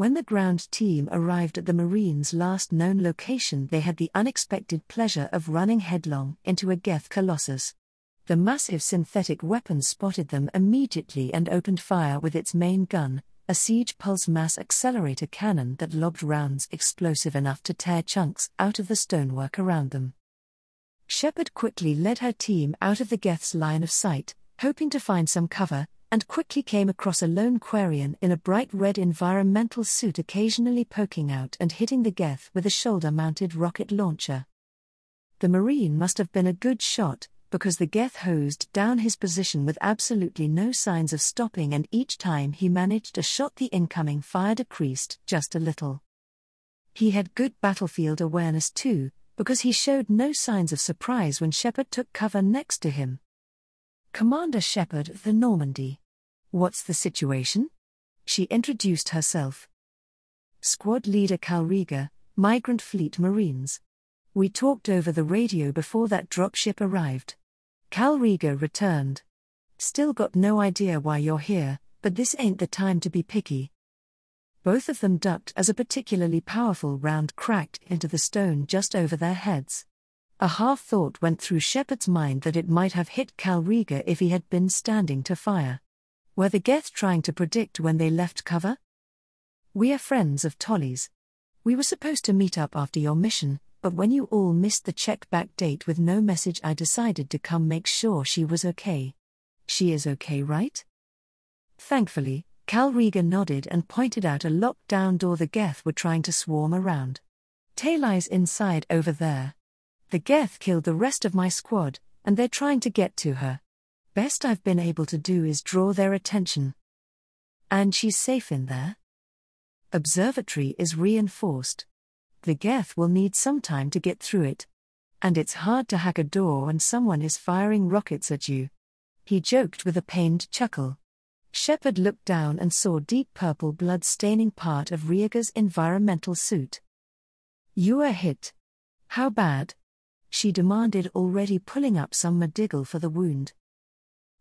When the ground team arrived at the Marines' last known location, they had the unexpected pleasure of running headlong into a Geth Colossus. The massive synthetic weapon spotted them immediately and opened fire with its main gun, a siege pulse mass accelerator cannon that lobbed rounds explosive enough to tear chunks out of the stonework around them. Shepard quickly led her team out of the Geth's line of sight, hoping to find some cover, and quickly came across a lone Quarian in a bright red environmental suit, occasionally poking out and hitting the Geth with a shoulder-mounted rocket launcher. The Marine must have been a good shot, because the Geth hosed down his position with absolutely no signs of stopping, and each time he managed a shot the incoming fire decreased just a little. He had good battlefield awareness too, because he showed no signs of surprise when Shepard took cover next to him. "Commander Shepard of the Normandy. What's the situation?" She introduced herself. "Squad Leader Calriga, Migrant Fleet Marines. We talked over the radio before that dropship arrived." Calriga returned. "Still got no idea why you're here, but this ain't the time to be picky." Both of them ducked as a particularly powerful round cracked into the stone just over their heads. A half-thought went through Shepard's mind that it might have hit Calriga if he had been standing to fire. Were the Geth trying to predict when they left cover? "We are friends of Tolly's. We were supposed to meet up after your mission, but when you all missed the check-back date with no message, I decided to come make sure she was okay." "She is okay, right?" Thankfully, Calriga nodded and pointed out a locked-down door the Geth were trying to swarm around. "Taylai's inside over there. The Geth killed the rest of my squad, and they're trying to get to her. Best I've been able to do is draw their attention." "And she's safe in there?" "Observatory is reinforced. The Geth will need some time to get through it. And it's hard to hack a door when someone is firing rockets at you." He joked with a pained chuckle. Shepard looked down and saw deep purple blood staining part of Rieger's environmental suit. "You were hit. How bad?" she demanded, already pulling up some medical for the wound.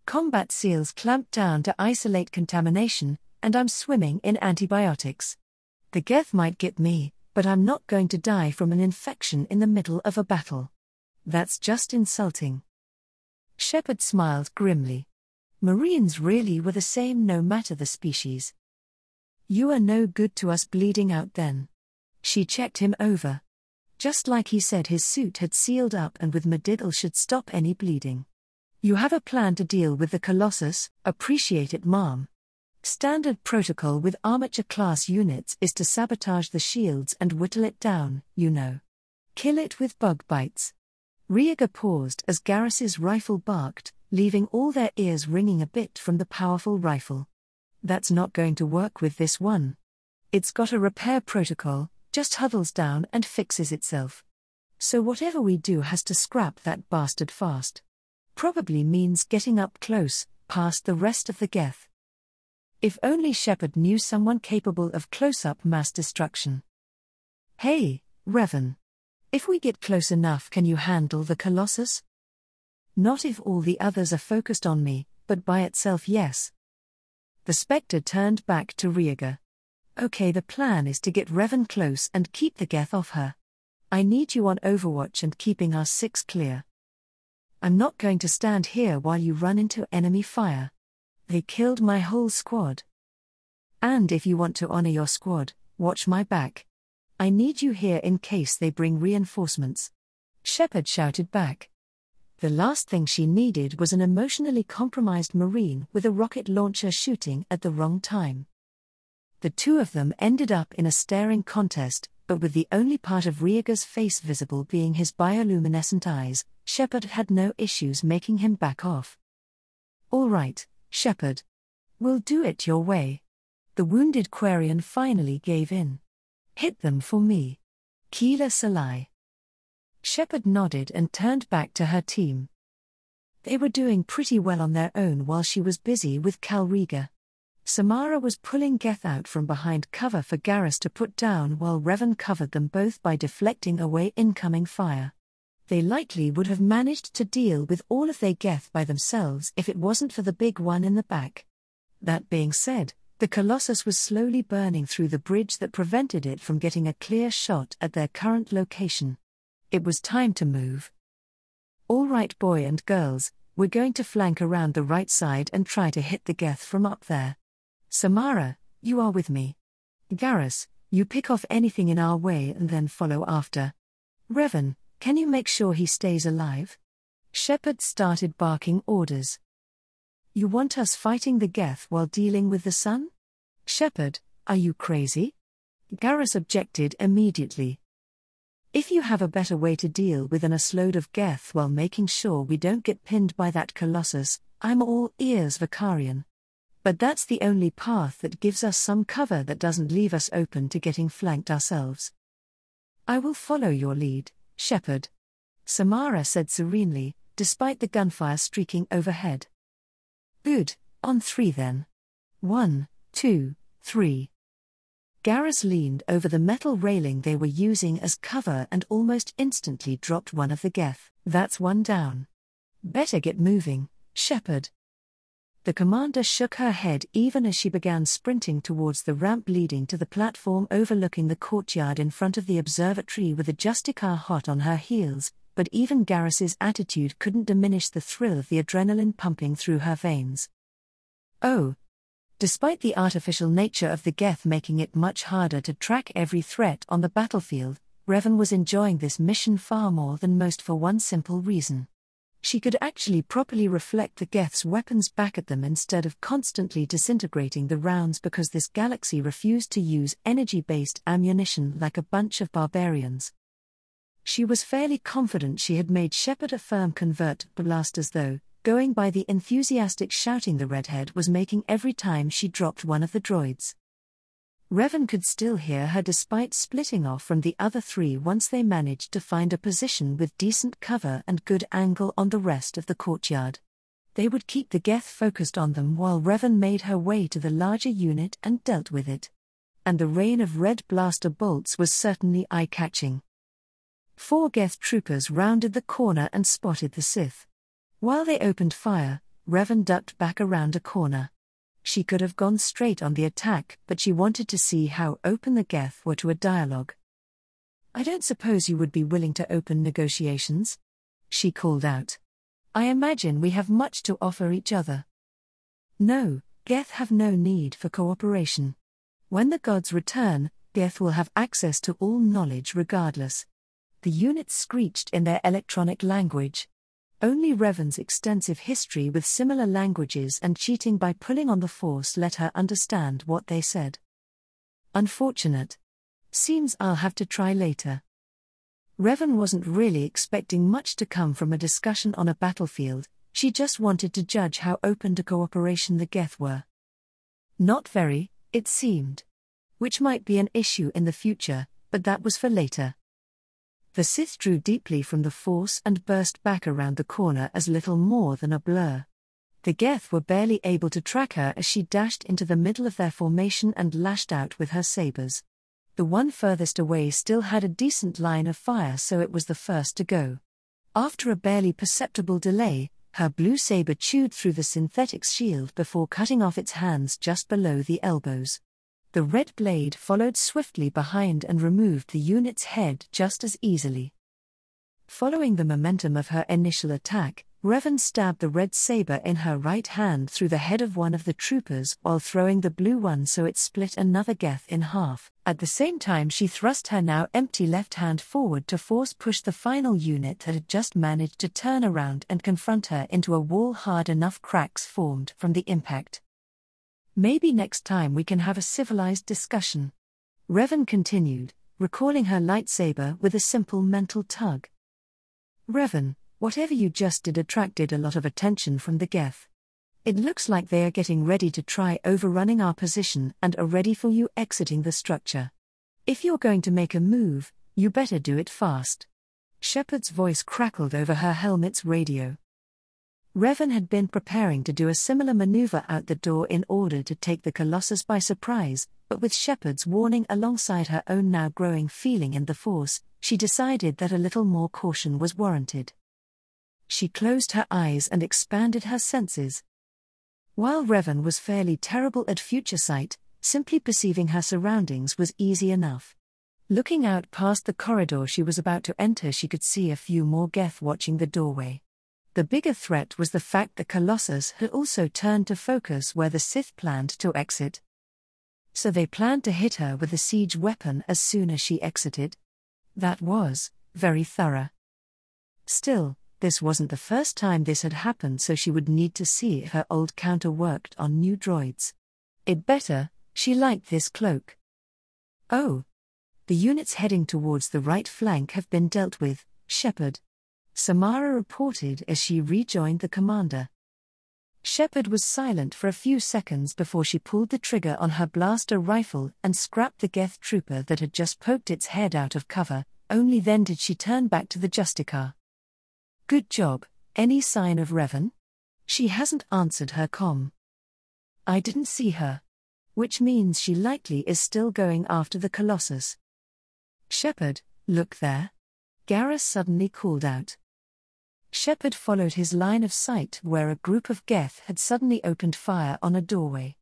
"Combat seals clamped down to isolate contamination, and I'm swimming in antibiotics. The Geth might get me, but I'm not going to die from an infection in the middle of a battle. That's just insulting." Shepard smiled grimly. Marines really were the same no matter the species. "You are no good to us bleeding out then." She checked him over. Just like he said, his suit had sealed up and with medical should stop any bleeding. "You have a plan to deal with the Colossus, appreciate it, ma'am. Standard protocol with armature-class units is to sabotage the shields and whittle it down, you know. Kill it with bug bites." Rieger paused as Garrus's rifle barked, leaving all their ears ringing a bit from the powerful rifle. "That's not going to work with this one. It's got a repair protocol, just huddles down and fixes itself. So whatever we do has to scrap that bastard fast. Probably means getting up close, past the rest of the Geth." If only Shepard knew someone capable of close-up mass destruction. "Hey, Revan. If we get close enough, can you handle the Colossus?" "Not if all the others are focused on me, but by itself, yes." The Spectre turned back to Rieger. "Okay, the plan is to get Revan close and keep the Geth off her. I need you on Overwatch and keeping our six clear. I'm not going to stand here while you run into enemy fire. They killed my whole squad. And if you want to honor your squad, watch my back. I need you here in case they bring reinforcements." Shepard shouted back. The last thing she needed was an emotionally compromised Marine with a rocket launcher shooting at the wrong time. The two of them ended up in a staring contest, but with the only part of Rieger's face visible being his bioluminescent eyes, Shepard had no issues making him back off. "All right, Shepard. We'll do it your way." The wounded Quarian finally gave in. "Hit them for me. Keela Salai." Shepard nodded and turned back to her team. They were doing pretty well on their own while she was busy with Calriga. Samara was pulling Geth out from behind cover for Garrus to put down while Revan covered them both by deflecting away incoming fire. They likely would have managed to deal with all of their Geth by themselves if it wasn't for the big one in the back. That being said, The Colossus was slowly burning through the bridge that prevented it from getting a clear shot at their current location. It was time to move. "All right, boy and girls, we're going to flank around the right side and try to hit the Geth from up there. Samara, you are with me. Garrus, you pick off anything in our way and then follow after. Revan, can you make sure he stays alive?" Shepard started barking orders. "You want us fighting the Geth while dealing with the sun? Shepard, are you crazy?" Garrus objected immediately. "If you have a better way to deal with an asload of Geth while making sure we don't get pinned by that Colossus, I'm all ears, Vakarian. But that's the only path that gives us some cover that doesn't leave us open to getting flanked ourselves." "I will follow your lead, Shepard," Samara said serenely, despite the gunfire streaking overhead. "Good, on 3 then. 1, 2, 3. Garrus leaned over the metal railing they were using as cover and almost instantly dropped one of the Geth. "That's one down. Better get moving, Shepard." The commander shook her head even as she began sprinting towards the ramp leading to the platform overlooking the courtyard in front of the observatory with the Justicar hot on her heels, but even Garrus's attitude couldn't diminish the thrill of the adrenaline pumping through her veins. Oh! Despite the artificial nature of the Geth making it much harder to track every threat on the battlefield, Revan was enjoying this mission far more than most for one simple reason. She could actually properly reflect the Geth's weapons back at them instead of constantly disintegrating the rounds because this galaxy refused to use energy-based ammunition like a bunch of barbarians. She was fairly confident she had made Shepard a firm convert to blasters though, going by the enthusiastic shouting the redhead was making every time she dropped one of the droids. Revan could still hear her despite splitting off from the other 3 once they managed to find a position with decent cover and good angle on the rest of the courtyard. They would keep the Geth focused on them while Revan made her way to the larger unit and dealt with it. And the rain of red blaster bolts was certainly eye-catching. 4 Geth troopers rounded the corner and spotted the Sith. While they opened fire, Revan ducked back around a corner. She could have gone straight on the attack, but she wanted to see how open the Geth were to a dialogue. "I don't suppose you would be willing to open negotiations?" she called out. "I imagine we have much to offer each other." "No, Geth have no need for cooperation. When the gods return, Geth will have access to all knowledge regardless." The units screeched in their electronic language. Only Revan's extensive history with similar languages and cheating by pulling on the Force let her understand what they said. "Unfortunate. Seems I'll have to try later." Revan wasn't really expecting much to come from a discussion on a battlefield, she just wanted to judge how open to cooperation the Geth were. Not very, it seemed. Which might be an issue in the future, but that was for later. The Sith drew deeply from the Force and burst back around the corner as little more than a blur. The Geth were barely able to track her as she dashed into the middle of their formation and lashed out with her sabers. The one furthest away still had a decent line of fire, so it was the first to go. After a barely perceptible delay, her blue saber chewed through the synthetics shield before cutting off its hands just below the elbows. The red blade followed swiftly behind and removed the unit's head just as easily. Following the momentum of her initial attack, Revan stabbed the red saber in her right hand through the head of one of the troopers while throwing the blue one so it split another Geth in half. At the same time she thrust her now empty left hand forward to force push the final unit that had just managed to turn around and confront her into a wall. Hard enough cracks formed from the impact. "Maybe next time we can have a civilized discussion," Revan continued, recalling her lightsaber with a simple mental tug. "Revan, whatever you just did attracted a lot of attention from the Geth. It looks like they are getting ready to try overrunning our position and are ready for you exiting the structure. If you're going to make a move, you better do it fast." Shepard's voice crackled over her helmet's radio. Revan had been preparing to do a similar maneuver out the door in order to take the Colossus by surprise, but with Shepard's warning alongside her own now growing feeling in the Force, she decided that a little more caution was warranted. She closed her eyes and expanded her senses. While Revan was fairly terrible at future sight, simply perceiving her surroundings was easy enough. Looking out past the corridor she was about to enter, she could see a few more Geth watching the doorway. The bigger threat was the fact that Colossus had also turned to focus where the Sith planned to exit. So they planned to hit her with a siege weapon as soon as she exited? That was very thorough. Still, this wasn't the first time this had happened, so she would need to see if her old counter worked on new droids. It better. She liked this cloak. Oh. The units heading towards the right flank have been dealt with, Shepard. Samara reported as she rejoined the commander. Shepard was silent for a few seconds before she pulled the trigger on her blaster rifle and scrapped the Geth trooper that had just poked its head out of cover. Only then did she turn back to the Justicar. Good job. Any sign of Revan? She hasn't answered her comm. I didn't see her. Which means she likely is still going after the Colossus. Shepard, look there. Garrus suddenly called out. Shepard followed his line of sight where a group of Geth had suddenly opened fire on a doorway.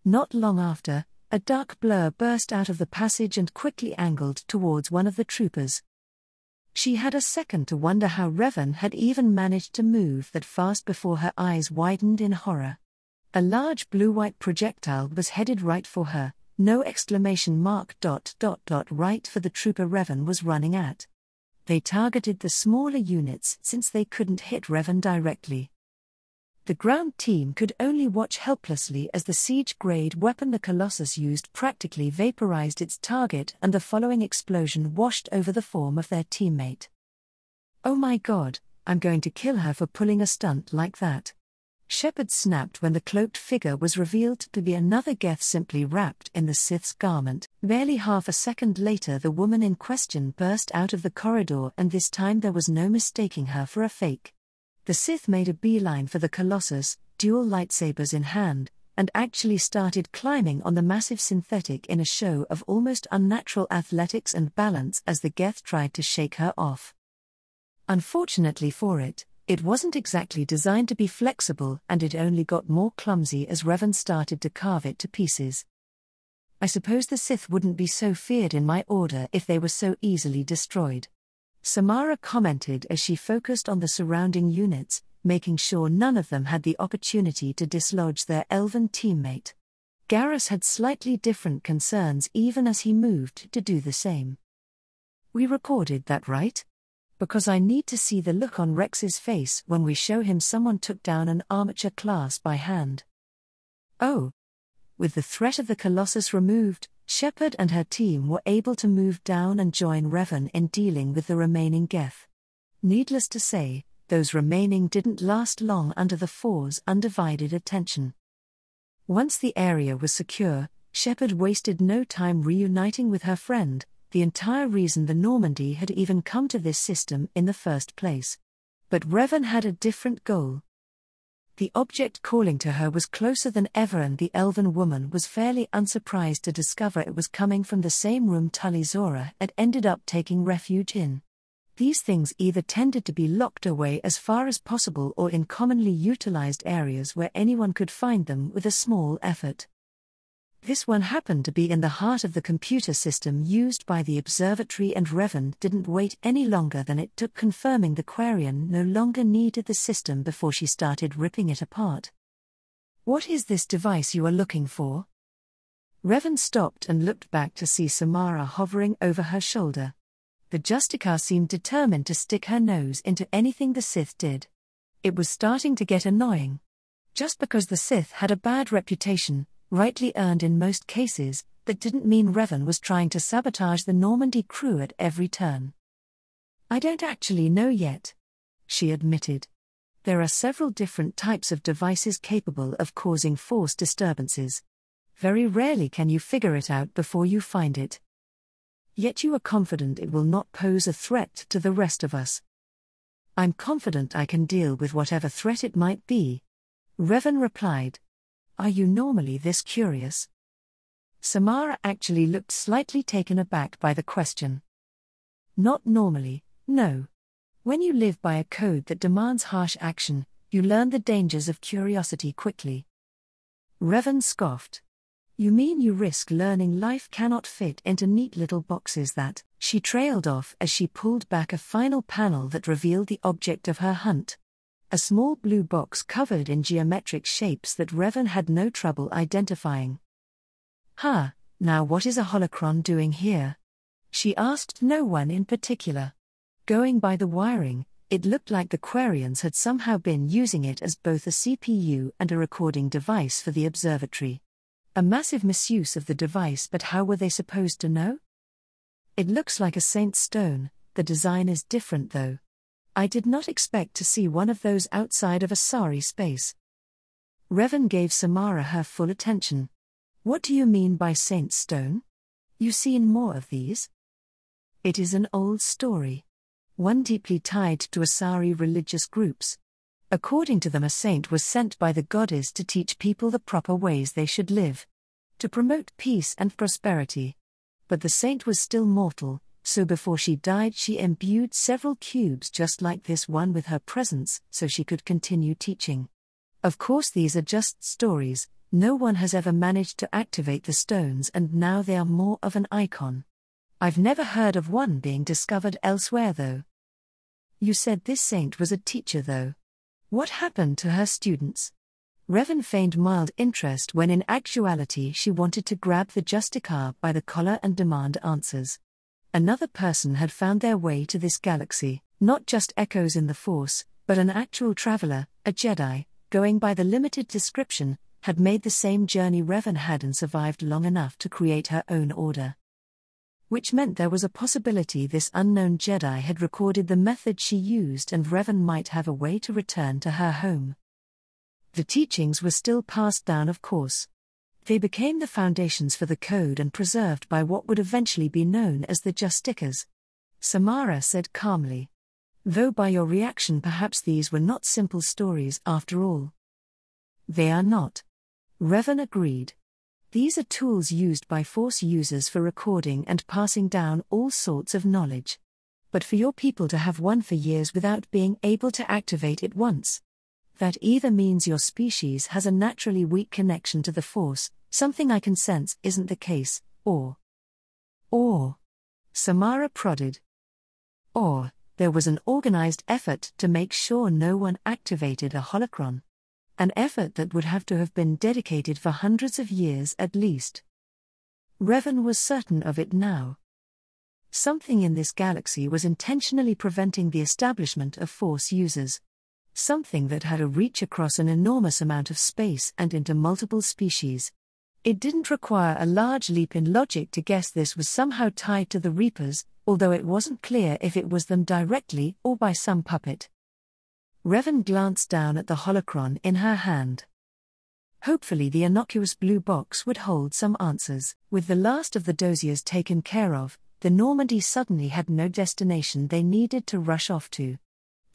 Not long after, a dark blur burst out of the passage and quickly angled towards one of the troopers. She had a second to wonder how Revan had even managed to move that fast before her eyes widened in horror. A large blue-white projectile was headed right for her, no exclamation mark ... right for the trooper Revan was running at. They targeted the smaller units since they couldn't hit Revan directly. The ground team could only watch helplessly as the siege-grade weapon the Colossus used practically vaporized its target and the following explosion washed over the form of their teammate. Oh my god, I'm going to kill her for pulling a stunt like that. Shepard snapped when the cloaked figure was revealed to be another Geth simply wrapped in the Sith's garment. Barely half a second later the woman in question burst out of the corridor, and this time there was no mistaking her for a fake. The Sith made a beeline for the Colossus, dual lightsabers in hand, and actually started climbing on the massive synthetic in a show of almost unnatural athletics and balance as the Geth tried to shake her off. Unfortunately for it, it wasn't exactly designed to be flexible, and it only got more clumsy as Revan started to carve it to pieces. I suppose the Sith wouldn't be so feared in my order if they were so easily destroyed. Samara commented as she focused on the surrounding units, making sure none of them had the opportunity to dislodge their elven teammate. Garrus had slightly different concerns even as he moved to do the same. We recorded that, right? Because I need to see the look on Rex's face when we show him someone took down an armature class by hand. Oh. With the threat of the Colossus removed, Shepard and her team were able to move down and join Revan in dealing with the remaining Geth. Needless to say, those remaining didn't last long under the Four's undivided attention. Once the area was secure, Shepard wasted no time reuniting with her friend, the entire reason the Normandy had even come to this system in the first place. But Revan had a different goal. The object calling to her was closer than ever, and the elven woman was fairly unsurprised to discover it was coming from the same room Tully Zora had ended up taking refuge in. These things either tended to be locked away as far as possible or in commonly utilized areas where anyone could find them with a small effort. This one happened to be in the heart of the computer system used by the observatory, and Revan didn't wait any longer than it took confirming the Quarian no longer needed the system before she started ripping it apart. What is this device you are looking for? Revan stopped and looked back to see Samara hovering over her shoulder. The Justicar seemed determined to stick her nose into anything the Sith did. It was starting to get annoying. Just because the Sith had a bad reputation, rightly earned in most cases, that didn't mean Revan was trying to sabotage the Normandy crew at every turn. I don't actually know yet, she admitted. There are several different types of devices capable of causing force disturbances. Very rarely can you figure it out before you find it. Yet you are confident it will not pose a threat to the rest of us. I'm confident I can deal with whatever threat it might be, Revan replied. Are you normally this curious? Samara actually looked slightly taken aback by the question. Not normally, no. When you live by a code that demands harsh action, you learn the dangers of curiosity quickly. Revan scoffed. You mean you risk learning life cannot fit into neat little boxes that, she trailed off as she pulled back a final panel that revealed the object of her hunt. A small blue box covered in geometric shapes that Revan had no trouble identifying. Now what is a holocron doing here? She asked no one in particular. Going by the wiring, it looked like the Quarians had somehow been using it as both a CPU and a recording device for the observatory. A massive misuse of the device, but how were they supposed to know? It looks like a saint stone, the design is different though. I did not expect to see one of those outside of a Sari space. Revan gave Samara her full attention. What do you mean by saint stone? You seen more of these? It is an old story. One deeply tied to Asari religious groups. According to them, a saint was sent by the goddess to teach people the proper ways they should live. To promote peace and prosperity. But the saint was still mortal, so before she died she imbued several cubes just like this one with her presence so she could continue teaching. Of course these are just stories, no one has ever managed to activate the stones and now they are more of an icon. I've never heard of one being discovered elsewhere though. You said this saint was a teacher though. What happened to her students? Revan feigned mild interest when in actuality she wanted to grab the Justicar by the collar and demand answers. Another person had found their way to this galaxy, not just echoes in the Force, but an actual traveler, a Jedi, going by the limited description, had made the same journey Revan had and survived long enough to create her own order. Which meant there was a possibility this unknown Jedi had recorded the method she used and Revan might have a way to return to her home. The teachings were still passed down, of course. They became the foundations for the code and preserved by what would eventually be known as the Justicars. Samara said calmly. Though by your reaction perhaps these were not simple stories after all. They are not. Revan agreed. These are tools used by Force users for recording and passing down all sorts of knowledge. But for your people to have one for years without being able to activate it once. That either means your species has a naturally weak connection to the Force, something I can sense isn't the case, or, Samara prodded. Or, there was an organized effort to make sure no one activated a holocron. An effort that would have to have been dedicated for hundreds of years at least. Revan was certain of it now. Something in this galaxy was intentionally preventing the establishment of Force users. Something that had a reach across an enormous amount of space and into multiple species. It didn't require a large leap in logic to guess this was somehow tied to the Reapers, although it wasn't clear if it was them directly or by some puppet. Revan glanced down at the holocron in her hand. Hopefully the innocuous blue box would hold some answers. With the last of the doziers taken care of, the Normandy suddenly had no destination they needed to rush off to.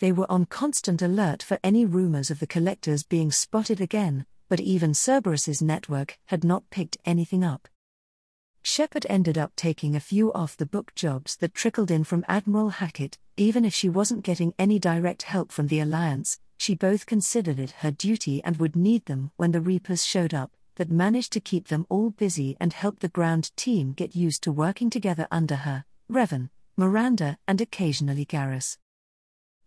They were on constant alert for any rumors of the collectors being spotted again, but even Cerberus's network had not picked anything up. Shepard ended up taking a few off-the-book jobs that trickled in from Admiral Hackett. Even if she wasn't getting any direct help from the Alliance, she both considered it her duty and would need them when the Reapers showed up, that managed to keep them all busy and help the ground team get used to working together under her, Revan, Miranda and occasionally Garrus.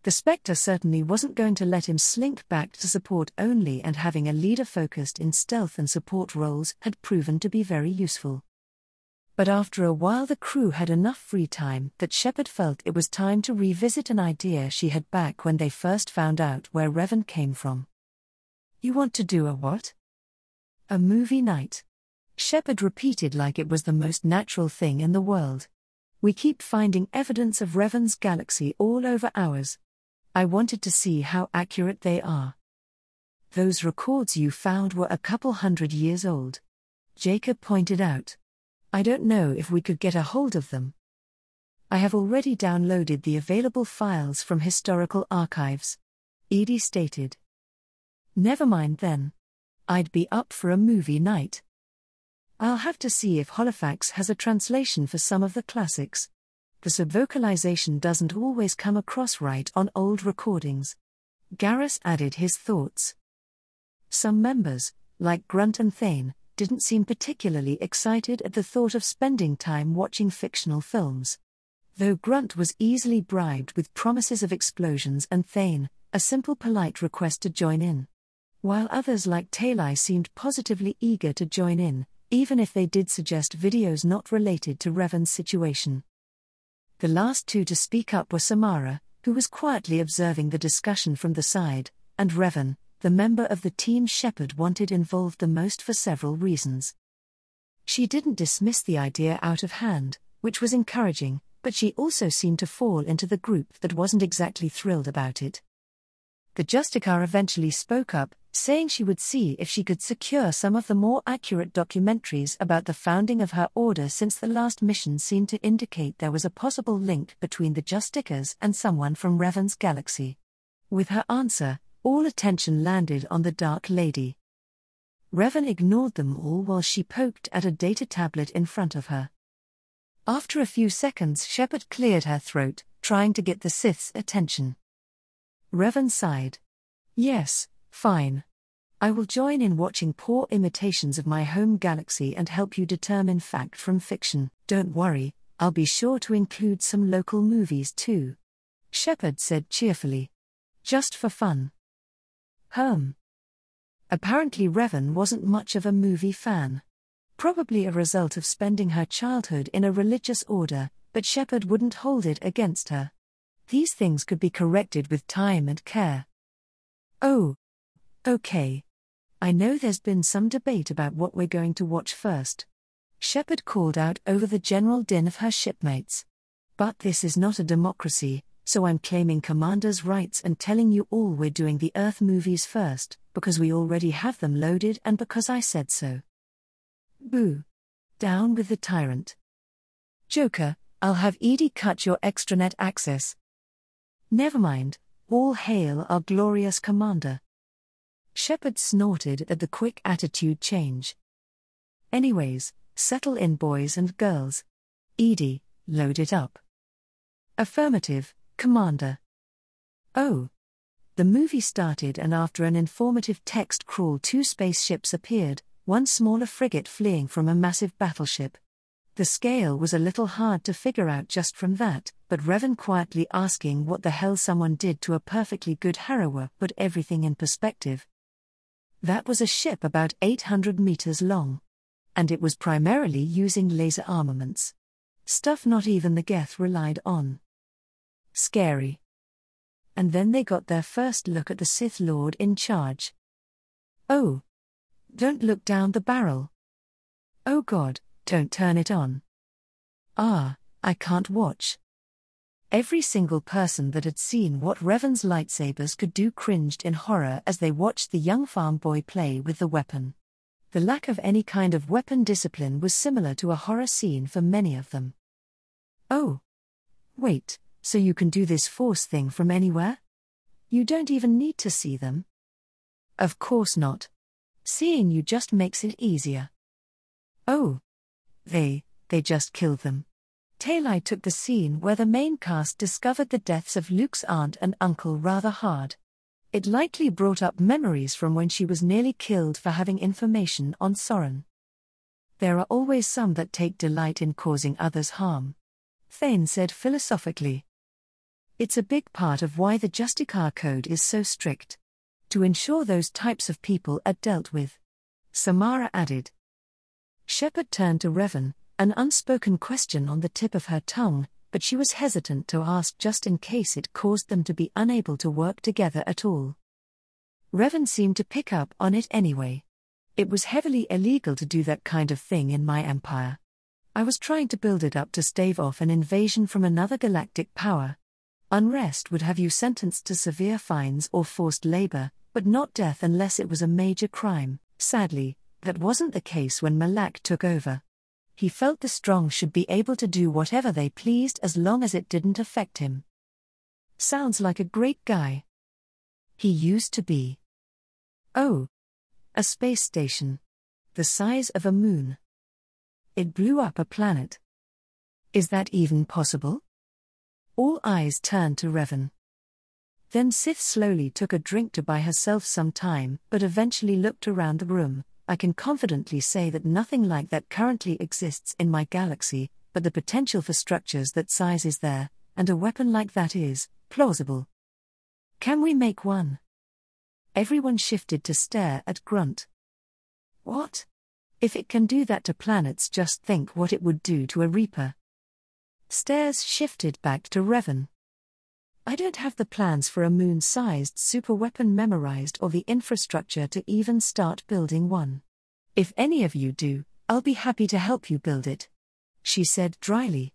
The Spectre certainly wasn't going to let him slink back to support only, and having a leader focused in stealth and support roles had proven to be very useful. But after a while the crew had enough free time that Shepard felt it was time to revisit an idea she had back when they first found out where Revan came from. You want to do a what? A movie night. Shepard repeated like it was the most natural thing in the world. We keep finding evidence of Revan's galaxy all over ours. I wanted to see how accurate they are. Those records you found were a couple hundred years old. Jacob pointed out. I don't know if we could get a hold of them. I have already downloaded the available files from historical archives. Edie stated. Never mind then. I'd be up for a movie night. I'll have to see if Holofax has a translation for some of the classics. The subvocalization doesn't always come across right on old recordings. Garrus added his thoughts. Some members, like Grunt and Thane, didn't seem particularly excited at the thought of spending time watching fictional films. Though Grunt was easily bribed with promises of explosions and Thane, a simple polite request to join in. While others like Talai seemed positively eager to join in, even if they did suggest videos not related to Revan's situation. The last two to speak up were Samara, who was quietly observing the discussion from the side, and Revan, the member of the team Shepard wanted involved the most for several reasons. She didn't dismiss the idea out of hand, which was encouraging, but she also seemed to fall into the group that wasn't exactly thrilled about it. The Justicar eventually spoke up, saying she would see if she could secure some of the more accurate documentaries about the founding of her order, since the last mission seemed to indicate there was a possible link between the Justicars and someone from Revan's galaxy. With her answer, all attention landed on the Dark Lady. Revan ignored them all while she poked at a data tablet in front of her. After a few seconds, Shepard cleared her throat, trying to get the Sith's attention. Revan sighed. "Yes, fine. I will join in watching poor imitations of my home galaxy and help you determine fact from fiction. Don't worry, I'll be sure to include some local movies too," Shepard said cheerfully. "Just for fun." Apparently Revan wasn't much of a movie fan. Probably a result of spending her childhood in a religious order, but Shepard wouldn't hold it against her. These things could be corrected with time and care. "Oh, okay. I know there's been some debate about what we're going to watch first," Shepard called out over the general din of her shipmates. "But this is not a democracy, so I'm claiming commander's rights and telling you all we're doing the Earth movies first, because we already have them loaded and because I said so." Boo. Down with the tyrant. "Joker, I'll have Edie cut your extranet access." "Never mind, all hail our glorious commander." Shepard snorted at the quick attitude change. "Anyways, settle in, boys and girls. Edie, load it up." "Affirmative, Commander." Oh. The movie started, and after an informative text crawl, two spaceships appeared, one smaller frigate fleeing from a massive battleship. The scale was a little hard to figure out just from that, but Revan quietly asking what the hell someone did to a perfectly good Harrower put everything in perspective. That was a ship about 800 meters long. And it was primarily using laser armaments. Stuff not even the Geth relied on. Scary. And then they got their first look at the Sith Lord in charge. "Oh. Don't look down the barrel. Oh God, don't turn it on. Ah, I can't watch." Every single person that had seen what Revan's lightsabers could do cringed in horror as they watched the young farm boy play with the weapon. The lack of any kind of weapon discipline was similar to a horror scene for many of them. "Oh. Wait, so you can do this force thing from anywhere? You don't even need to see them?" "Of course not. Seeing you just makes it easier." "Oh. They just killed them." Talai took the scene where the main cast discovered the deaths of Luke's aunt and uncle rather hard. It likely brought up memories from when she was nearly killed for having information on Soren. "There are always some that take delight in causing others harm," Thane said philosophically. "It's a big part of why the Justicar Code is so strict. To ensure those types of people are dealt with," Samara added. Shepard turned to Revan, an unspoken question on the tip of her tongue, but she was hesitant to ask just in case it caused them to be unable to work together at all. Revan seemed to pick up on it anyway. "It was heavily illegal to do that kind of thing in my empire. I was trying to build it up to stave off an invasion from another galactic power. Unrest would have you sentenced to severe fines or forced labor, but not death unless it was a major crime. Sadly, that wasn't the case when Malak took over. He felt the strong should be able to do whatever they pleased as long as it didn't affect him." "Sounds like a great guy." "He used to be." "Oh. A space station. The size of a moon. It blew up a planet. Is that even possible?" All eyes turned to Revan. Then Sith slowly took a drink to buy herself some time, but eventually looked around the room. I can confidently say that nothing like that currently exists in my galaxy, but the potential for structures that size is there, and a weapon like that is plausible. Can we make one? Everyone shifted to stare at Grunt. What? If it can do that to planets, just think what it would do to a Reaper. Stares shifted back to Revan. I don't have the plans for a moon-sized superweapon memorized or the infrastructure to even start building one. If any of you do, I'll be happy to help you build it, she said dryly.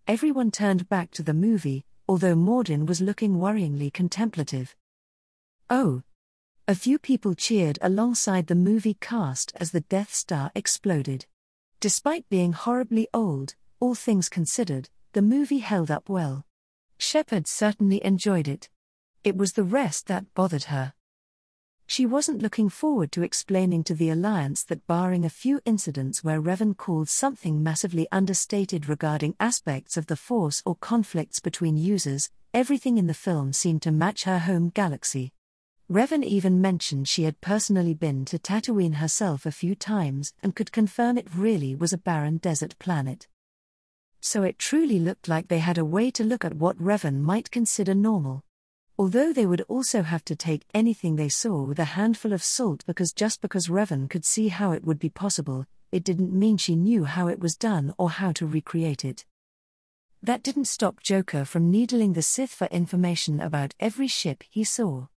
Everyone turned back to the movie, although Mordin was looking worryingly contemplative. Oh. A few people cheered alongside the movie cast as the Death Star exploded. Despite being horribly old, all things considered, the movie held up well. Shepard certainly enjoyed it. It was the rest that bothered her. She wasn't looking forward to explaining to the Alliance that barring a few incidents where Revan called something massively understated regarding aspects of the Force or conflicts between users, everything in the film seemed to match her home galaxy. Revan even mentioned she had personally been to Tatooine herself a few times and could confirm it really was a barren desert planet. So it truly looked like they had a way to look at what Revan might consider normal. Although they would also have to take anything they saw with a handful of salt, because just because Revan could see how it would be possible, it didn't mean she knew how it was done or how to recreate it. That didn't stop Joker from needling the Sith for information about every ship he saw.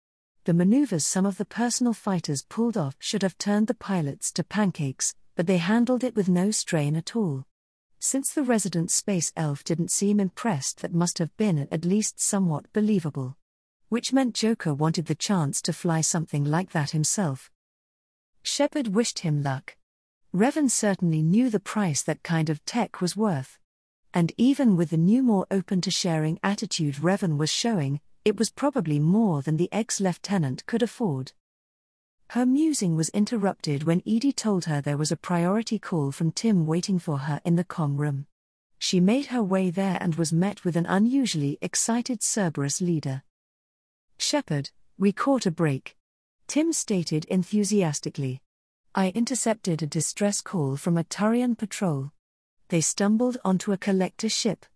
The maneuvers some of the personal fighters pulled off should have turned the pilots to pancakes, but they handled it with no strain at all. Since the resident space elf didn't seem impressed, that must have been at least somewhat believable. Which meant Joker wanted the chance to fly something like that himself. Shepard wished him luck. Revan certainly knew the price that kind of tech was worth. And even with the new more open-to-sharing attitude Revan was showing, it was probably more than the ex-lieutenant could afford. Her musing was interrupted when Edie told her there was a priority call from Tim waiting for her in the comm room. She made her way there and was met with an unusually excited Cerberus leader. "Shepard, we caught a break," Tim stated enthusiastically. "I intercepted a distress call from a Turian patrol. They stumbled onto a collector ship.